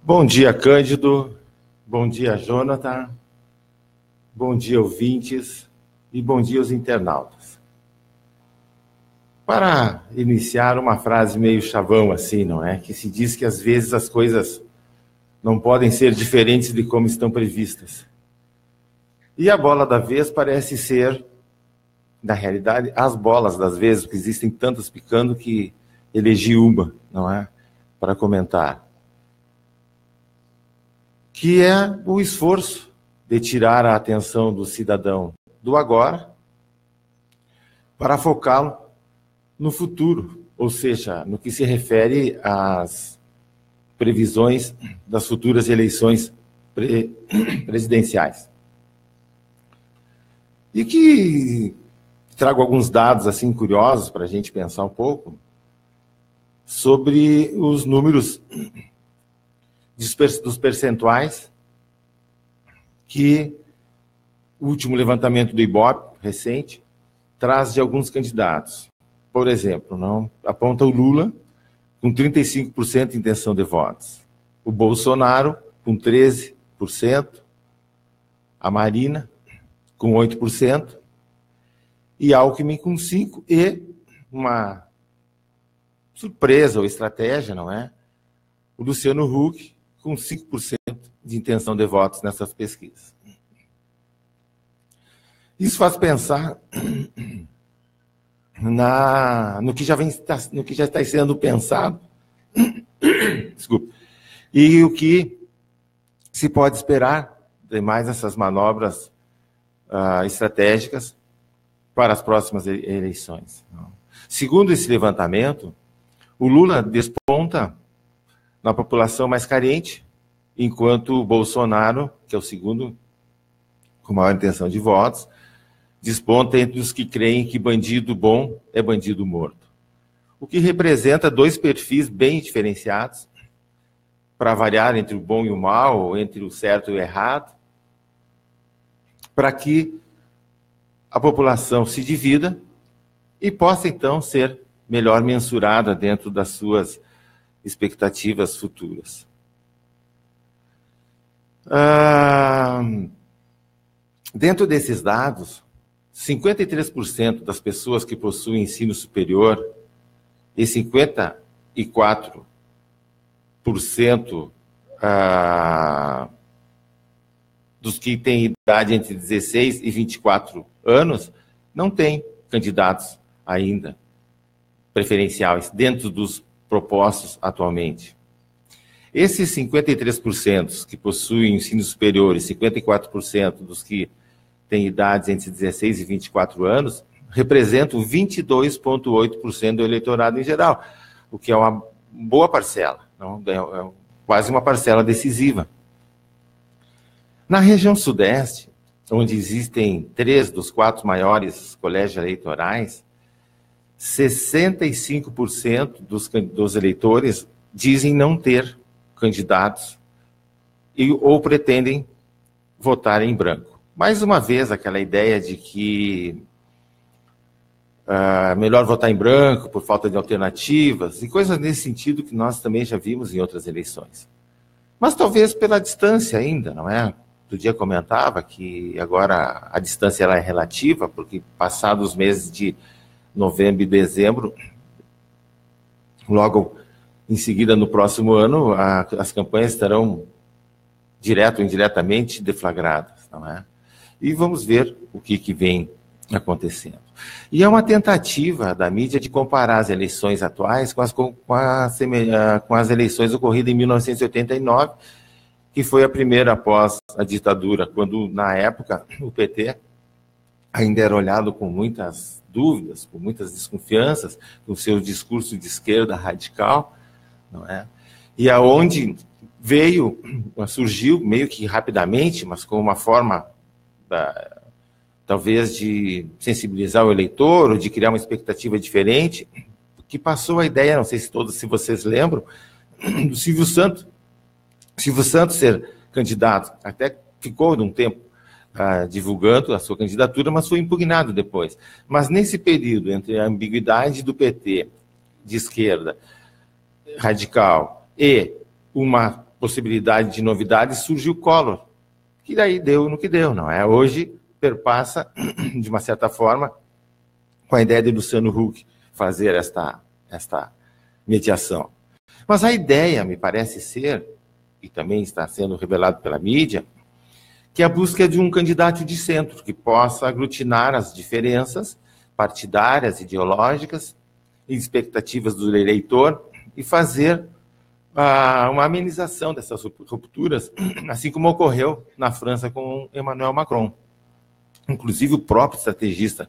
Bom dia, Cândido. Bom dia, Jonathan. Bom dia, ouvintes. E bom dia, os internautas. Para iniciar, uma frase meio chavão assim, não é? Que se diz que às vezes as coisas não podem ser diferentes de como estão previstas. E a bola da vez parece ser, na realidade, as bolas das vezes, porque existem tantas picando que elegi uma, não é? Para comentar. Que é o esforço de tirar a atenção do cidadão do agora para focá-lo no futuro, ou seja, no que se refere às previsões das futuras eleições presidenciais. E que trago alguns dados assim curiosos para a gente pensar um pouco sobre os números dos percentuais que o último levantamento do Ibope, recente, traz de alguns candidatos. Por exemplo, aponta o Lula com 35% de intenção de votos, o Bolsonaro com 13%, a Marina com 8%, e Alckmin com 5%, e uma surpresa ou estratégia, não é? O Luciano Huck com 5% de intenção de votos nessas pesquisas. Isso faz pensar no que já está sendo pensado, desculpa, e o que se pode esperar de mais essas manobras estratégicas para as próximas eleições. Segundo esse levantamento, o Lula desponta na população mais carente, enquanto o Bolsonaro, que é o segundo com maior intenção de votos, desponta entre os que creem que bandido bom é bandido morto. O que representa dois perfis bem diferenciados, para variar entre o bom e o mal, ou entre o certo e o errado, para que a população se divida e possa, então, ser melhor mensurada dentro das suas expectativas futuras. Dentro desses dados, 53% das pessoas que possuem ensino superior e 54% dos que têm idade entre 16 e 24 anos não têm candidatos ainda preferenciais dentro dos propostos atualmente. Esses 53% que possuem ensino superior e 54% dos que têm idades entre 16 e 24 anos representam 22,8% do eleitorado em geral, o que é uma boa parcela, não? É quase uma parcela decisiva. Na região sudeste, onde existem 3 dos 4 maiores colégios eleitorais, 65% dos eleitores dizem não ter candidatos ou pretendem votar em branco. Mais uma vez, aquela ideia de que melhor votar em branco por falta de alternativas e coisas nesse sentido que nós também já vimos em outras eleições. Mas talvez pela distância ainda, não é? Outro dia comentava que agora a distância ela é relativa, porque passados os meses de novembro e dezembro, logo em seguida, no próximo ano, as campanhas estarão, direto ou indiretamente, deflagradas, não é? E vamos ver o que vem acontecendo. E é uma tentativa da mídia de comparar as eleições atuais com as eleições ocorridas em 1989, que foi a primeira após a ditadura, quando, na época, o PT ainda era olhado com muitas dúvidas, com muitas desconfianças, com seu discurso de esquerda radical, não é? E aonde surgiu meio que rapidamente, mas com uma forma talvez de sensibilizar o eleitor, ou de criar uma expectativa diferente, que passou a ideia, não sei se vocês lembram, do Silvio Santos. Silvio Santos ser candidato, até ficou de um tempo divulgando a sua candidatura, mas foi impugnado depois. Mas nesse período, entre a ambiguidade do PT de esquerda radical e uma possibilidade de novidade, surge o Collor, que daí deu no que deu, não é? Hoje perpassa, de uma certa forma, com a ideia de Luciano Huck fazer esta mediação. Mas a ideia, me parece ser, e também está sendo revelado pela mídia, que é a busca de um candidato de centro, que possa aglutinar as diferenças partidárias, ideológicas, e expectativas do eleitor, e fazer uma amenização dessas rupturas, assim como ocorreu na França com Emmanuel Macron. Inclusive, o próprio estrategista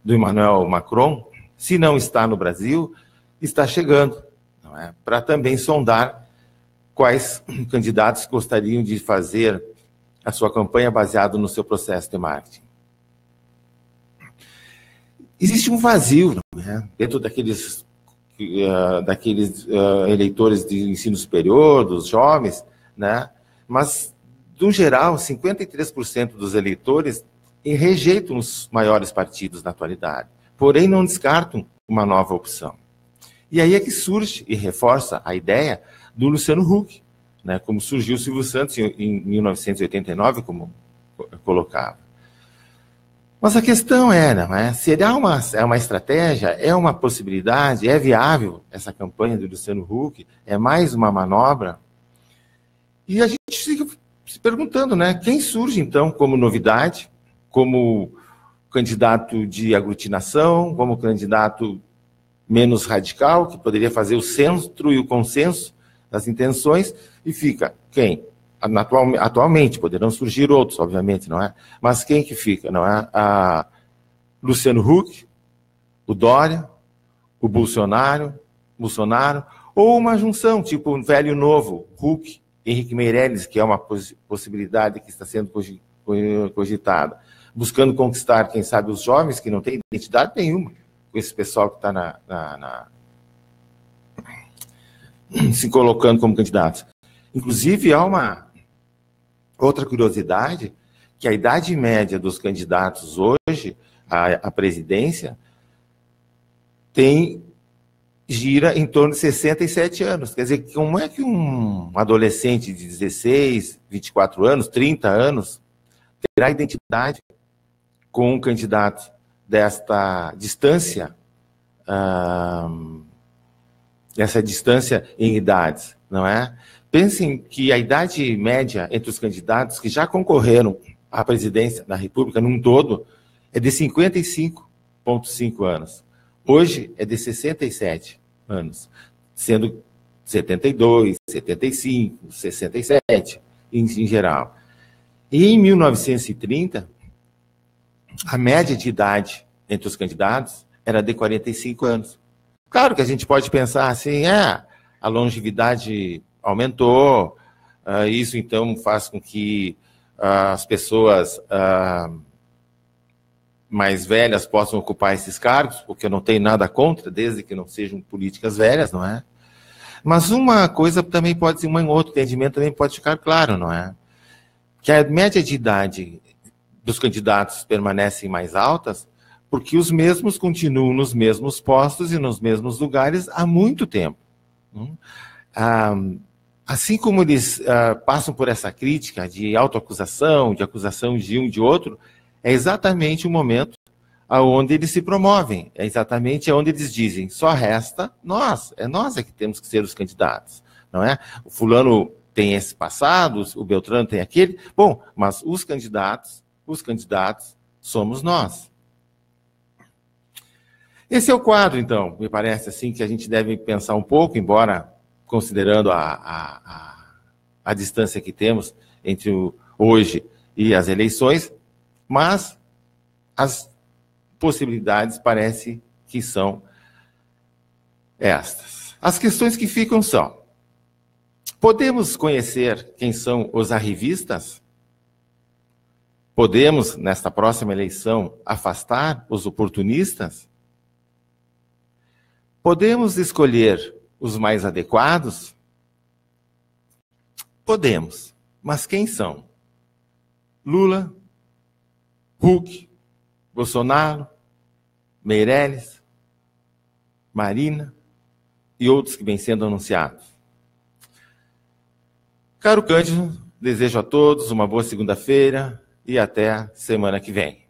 do Emmanuel Macron, se não está no Brasil, está chegando, não é? Para também sondar quais candidatos gostariam de fazer a sua campanha baseado no seu processo de marketing. Existe um vazio, né, dentro daqueles eleitores de ensino superior, dos jovens, né, mas, no geral, 53% dos eleitores rejeitam os maiores partidos na atualidade, porém não descartam uma nova opção. E aí é que surge e reforça a ideia do Luciano Huck, né, como surgiu o Silvio Santos em 1989, como eu colocava. Mas a questão não é? Será uma estratégia? É uma possibilidade? É viável essa campanha do Luciano Huck? É mais uma manobra? E a gente fica se perguntando, né? Quem surge, então, como novidade, como candidato de aglutinação, como candidato menos radical, que poderia fazer o centro e o consenso das intenções, e fica quem? Atualmente, poderão surgir outros, obviamente, não é? Mas quem que fica, não é? Luciano Huck, o Dória, o Bolsonaro, ou uma junção, tipo um velho e novo, Huck, Henrique Meirelles, que é uma possibilidade que está sendo cogitada, buscando conquistar, quem sabe, os jovens que não têm identidade nenhuma, com esse pessoal que está se colocando como candidatos. Inclusive, há uma outra curiosidade, que a idade média dos candidatos hoje à presidência gira em torno de 67 anos. Quer dizer, como é que um adolescente de 16, 24 anos, 30 anos, terá identidade com um candidato desta distância, essa distância em idades, não é? Pensem que a idade média entre os candidatos que já concorreram à presidência da República num todo é de 55,5 anos. Hoje é de 67 anos, sendo 72, 75, 67, em geral. E em 1930, a média de idade entre os candidatos era de 45 anos. Claro que a gente pode pensar assim, a longevidade aumentou, isso então faz com que as pessoas mais velhas possam ocupar esses cargos, porque eu não tenho nada contra, desde que não sejam políticas velhas, não é? Mas uma coisa também pode ser, um outro entendimento também pode ficar claro, não é? Que a média de idade dos candidatos permanecem mais altas, porque os mesmos continuam nos mesmos postos e nos mesmos lugares há muito tempo. Assim como eles passam por essa crítica de autoacusação, de acusação de um e de outro, é exatamente o momento onde eles se promovem, é exatamente onde eles dizem, só resta nós, é nós que temos que ser os candidatos, não é? O fulano tem esse passado, o Beltrano tem aquele, bom, mas os candidatos somos nós. Esse é o quadro, então, me parece assim que a gente deve pensar um pouco, embora considerando a distância que temos entre hoje e as eleições, mas as possibilidades parece que são estas. As questões que ficam são: podemos conhecer quem são os arrivistas? Podemos, nesta próxima eleição, afastar os oportunistas? Podemos escolher os mais adequados? Podemos. Mas quem são? Lula, Huck, Bolsonaro, Meirelles, Marina e outros que vêm sendo anunciados. Caro Cândido, desejo a todos uma boa segunda-feira e até semana que vem.